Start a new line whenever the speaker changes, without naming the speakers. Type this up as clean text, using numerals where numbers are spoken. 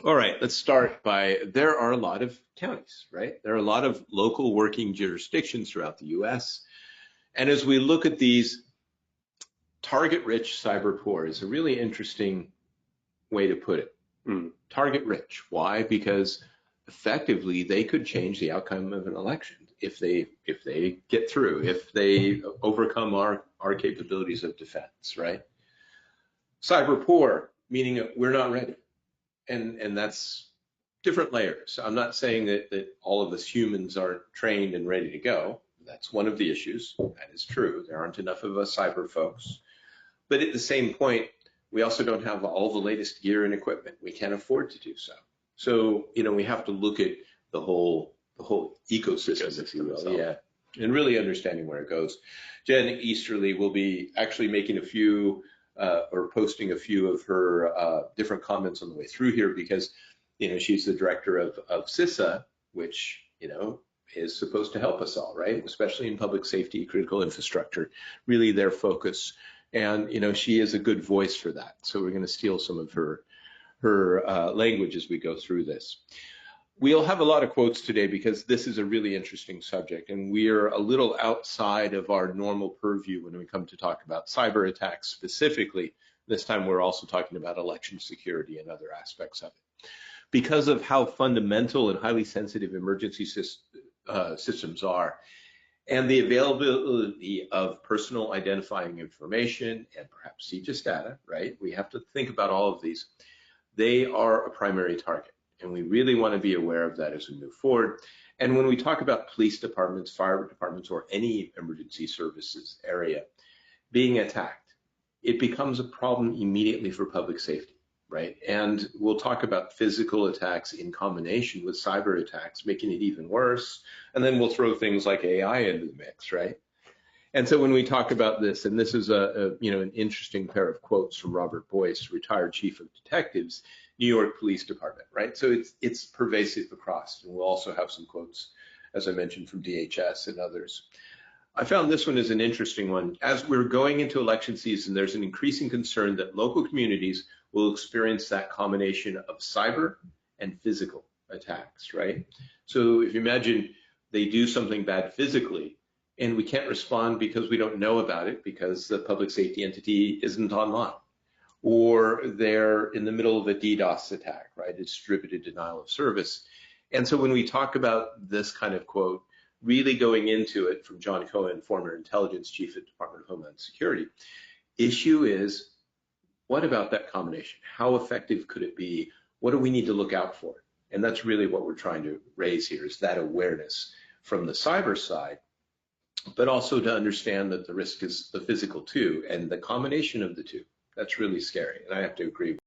All right, let's start by there are a lot of counties, right? There are a lot of local working jurisdictions throughout the US. And as we look at these, target-rich cyber poor is a really interesting way to put it. Target-rich. Why? Because effectively they could change the outcome of an election if they get through, if they overcome our capabilities of defense, right? Cyber poor, meaning that we're not ready. And that's different layers. I'm not saying that all of us humans aren't trained and ready to go. That's one of the issues. That is true. There aren't enough of us cyber folks. But at the same point, we also don't have all the latest gear and equipment. We can't afford to do so. So, we have to look at the whole ecosystem, if you will. Yeah. And really understanding where it goes. Jen Easterly will be actually making a few or posting a few of her different comments on the way through here because, she's the director of CISA, which, is supposed to help us all, right? Especially in public safety, critical infrastructure, really their focus. And, she is a good voice for that. So we're going to steal some of her language as we go through this. We'll have a lot of quotes today because this is a really interesting subject, and we are a little outside of our normal purview when we come to talk about cyber attacks specifically. This time we're also talking about election security and other aspects of it. Because of how fundamental and highly sensitive emergency systems are, and the availability of personal identifying information and perhaps CGIS data, right? We have to think about all of these. They are a primary target. And we really want to be aware of that as we move forward. And when we talk about police departments, fire departments, or any emergency services area being attacked, it becomes a problem immediately for public safety, right? And we'll talk about physical attacks in combination with cyber attacks, making it even worse. And then we'll throw things like AI into the mix, right? And so when we talk about this, and this is an interesting pair of quotes from Robert Boyce, retired chief of detectives, New York Police Department, right? So it's pervasive across, and we'll also have some quotes, as I mentioned, from DHS and others. I found this one as an interesting one. As we're going into election season, there's an increasing concern that local communities will experience that combination of cyber and physical attacks, right? So if you imagine they do something bad physically, and we can't respond because we don't know about it because the public safety entity isn't online, or they're in the middle of a DDoS attack, right? A distributed denial of service. And so when we talk about this kind of quote, really going into it from John Cohen, former intelligence chief at Department of Homeland Security, issue is, what about that combination? How effective could it be? What do we need to look out for? And that's really what we're trying to raise here, is that awareness from the cyber side, but also to understand that the risk is the physical too, and the combination of the two. That's really scary, and I have to agree with